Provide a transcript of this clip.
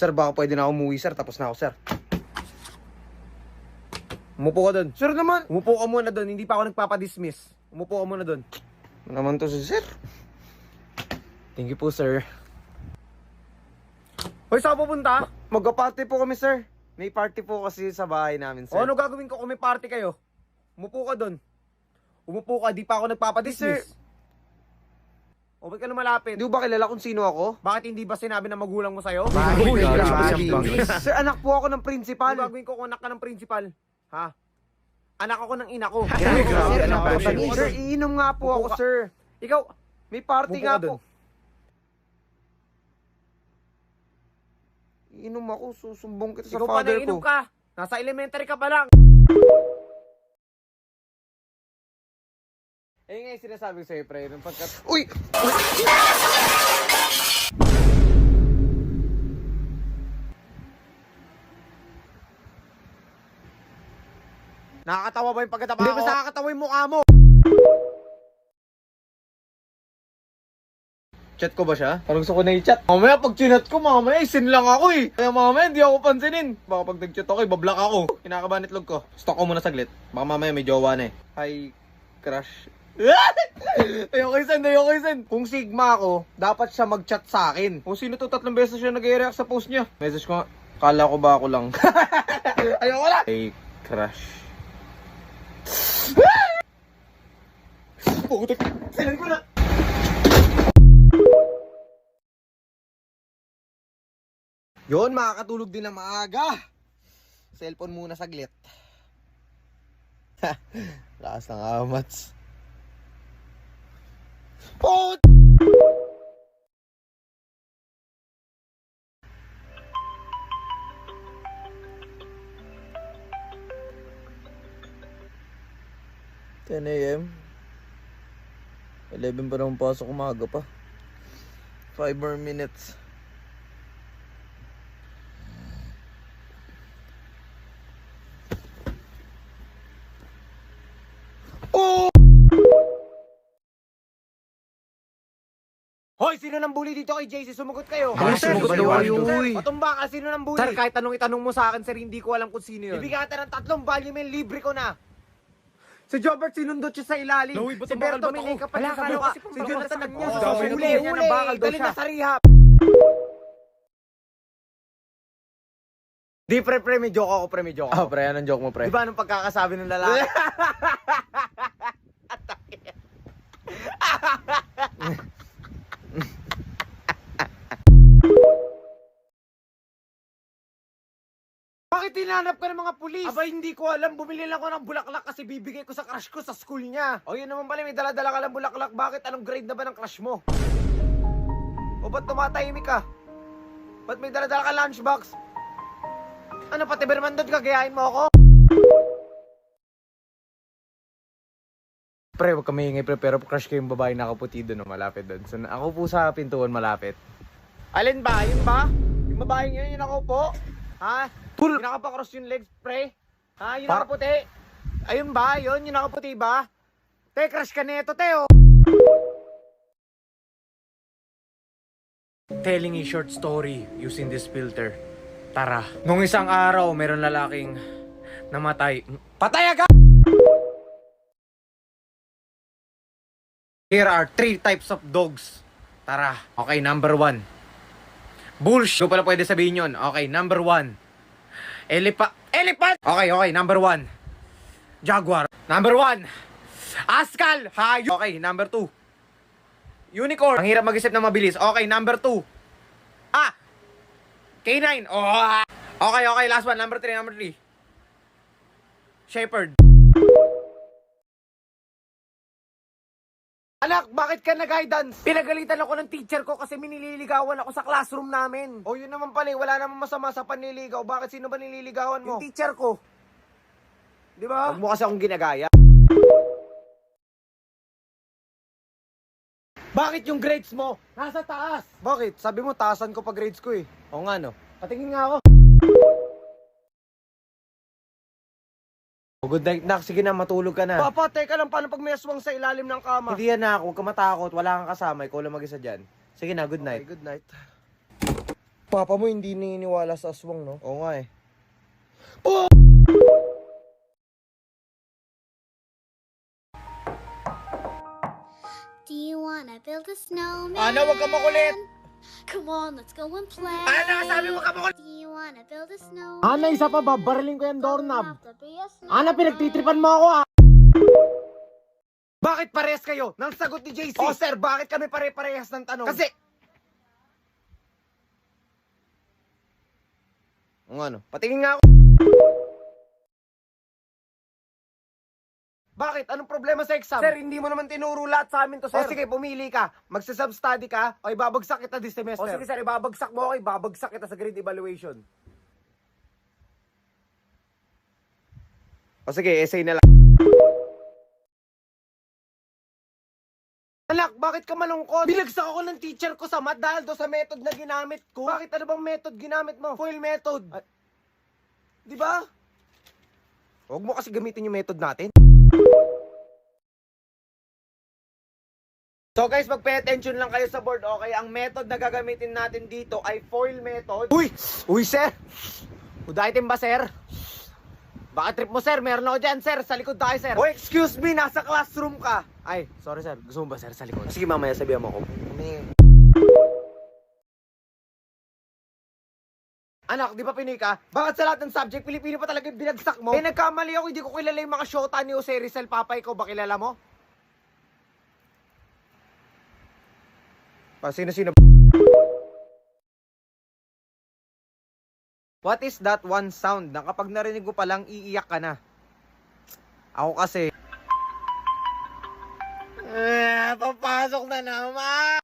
Sir, baka pwede na ako umuwi, sir. Tapos na ako, sir. Umupo ka doon. Sir naman. Umupo ka muna doon. Hindi pa ako nagpapadismiss. Umupo ka muna doon. Ano naman to si sir? Thank you po, sir. Hoy, saan pupunta? Magka-party po kami, sir. May party po kasi sa bahay namin, sir. O ano gagawin ko kung may party kayo? Umupo ka doon. Umupo ka, di pa ako nagpapadismiss. Sir. O ba't ka lumalapit? Di ba kilala kung sino ako? Bakit hindi ba sinabi ng magulang mo sa'yo? Uy, grabe. Sir, anak po ako ng principal. Ano gagawin ko kung anak ka ng principal? Ha? Anak ako ng ina ko. Grabe, Sir, anak po. grabe. Sir, iinom nga po Upo ako, ka. sir. Ikaw, May party Upo nga ka po. dun. Iinom ako, susumbong kita sa ikaw pa father naiinom ko. ka. Nasa elementary ka pa lang. Eh nga yung sinasabi ko sa'yo, pre. Nung pagkat... Uy! Nakakatawa ba yung pagkatapa Hindi ko? ba Nakakatawa yung mukha mo? Chat ko ba siya? Parang gusto ko na i-chat. Mamaya pag chinat ko, mamaya isin lang ako eh. Kaya mamaya hindi ako pansinin. Baka pag nag-chat ako, ibablock ako. Kinakabahan itlog ko. Stop ko muna saglit. Baka mamaya may jowa na eh. Hi, crush. Ayoko isin. Kung sigma ako, dapat siya mag-chat sa akin. Kung sino to 3 beses siya nag-react sa post niya. Message ko nga, kala ko ba ako lang. Ayoko lang. Hey, crush. Putik. Sinan ko na. Yun, makakatulog din na maaga. Cellphone muna saglit. Lakas ng amats. Oh! (10 AM) 11 pa naman pasok, umaga pa. 5 more minutes. Hoy, sino nang bully dito kay JC? Sumagot kayo. Ah, sumagot kayo, uy. Patumba ka, sino nang bully? Sir, kahit itanong mo sa akin, sir, hindi ko alam kung sino yun. Bibigyan kita ng 3 volume, libre ko na. Si Jobert sinundot siya sa ilalim. No, ba't Si bakal Berto ba't may ako? kapal sa Wala, buka. kasi Si Jonathan Nagnas. Oo, Uli, uli, uli. Dalhin na sa rehab. Di, pre, may joke ako, pre, may joke ako. Pre, anong joke mo, pre? Di ba nung pagkakasabi ng lalaki? Bakit tinanap ka ng mga pulis? Aba, hindi ko alam. Bumili lang ako ng bulaklak kasi bibigay ko sa crush ko sa school niya. O yun naman pala, may dala-dala ka ng bulaklak. Bakit? Anong grade na ba ng crush mo? O ba't tumatahimik ka? Ba't may dala-dala ka lunchbox? Ano, pati Bermandot gagayahin mo ako? Pre, huwag ka maingay, pre, pero crush ko yung babae nakaputi doon, malapit doon. So, ako po sa pintuan malapit. Alin ba? Yun ba? Yung babae yun, yung nakaupo? Ha? Yung nakapakross yung legs, pre? Ha? Yung nakaputi? Ayun ba? Yun, yung nakaputi ba? Te, crush ka neto, Teo. Telling a short story using this filter. Tara. Nung isang araw, meron lalaking namatay. Patay agad! Here are 3 types of dogs. Tara. Okay, number 1. Bullshit. Hindi pala pwede sabihin yun. Okay, number 1. Elephant. Okay, number 1. Jaguar. Number 1. Askal. Hayop. Okay, number 2. Unicorn. Ang hirap mag-isip na mabilis. Okay, number 2. K9. Oh. Okay, last one. Number 3. Shepherd. Anak, bakit ka nag-guidance? Pinagalitan ako ng teacher ko kasi minililigawan ako sa classroom namin. O yun naman pala, wala namang masama sa panliligaw. Bakit sino ba nililigawan mo? Yung teacher ko. Di ba? Huwag mo kasi akong ginagaya. Bakit yung grades mo? Nasa taas. Bakit? Sabi mo, taasan ko pa grades ko eh. Oo nga, no? Patingin nga ako. Good night, Nak. Sige na, matulog ka na. Papa, teka lang, paano pag may aswang sa ilalim ng kama? Hindi yan, Nak. Huwag ka matakot. Wala kang kasama. Ikaw lang mag-isa dyan. Sige na, good night. Okay, good night. Papa mo hindi naniniwala sa aswang, no? Oo nga eh. Do you wanna build a snowman? Ana, wag ka makulit! Come on, let's go and play. Ana, sabi mo ka makulit! Do you wanna build a snowman? Ana, isa pa, babaraling ko yung doorknob. Doesn't have to be a Ana, snowman. pinagtitripan mo ako, ah. Bakit parehas kayo ng sagot ni JC? Oh sir, bakit kami pare-parehas ng tanong? Kasi, Ang ano? Patingin nga ako. bakit? Anong problema sa exam? Sir, hindi mo naman tinuro lahat sa amin to, sir. O sige, pumili ka. Magsa-substudy ka o ibabagsak kita this semester. O sige, sir, ibabagsak mo ako, ibabagsak kita sa grade evaluation. O sige, essay na lang. Anak, bakit ka malungkot? Binagsak ako ng teacher ko sa math dahil do sa method na ginamit ko. Bakit ano bang method ginamit mo? Foil method. Di ba? Huwag mo kasi gamitin yung method natin. So guys, mag-pay attention lang kayo sa board, okay? Ang method na gagamitin natin dito ay foil method. Uy! Uy, sir! Food item ba, sir? Baka trip mo, sir. Meron ako dyan, sir. Sa likod tayo, sir. Oh, excuse me! Nasa classroom ka! Ay, sorry, sir. Gusto mo ba, sir, sa likod? Sige, mamaya sabihan mo ako. Anak, di ba pinika? Bakit sa lahat ng subject, Pilipino pa talaga yung binagsak mo? Eh, nagkamali ako. Hindi ko kilala yung mga shota ni Jose Rizal. Papa, ikaw ba kilala mo? Sino-sino? What is that one sound na kapag narinig mo palang iiyak ka na? Ako kasi... Papasok na naman!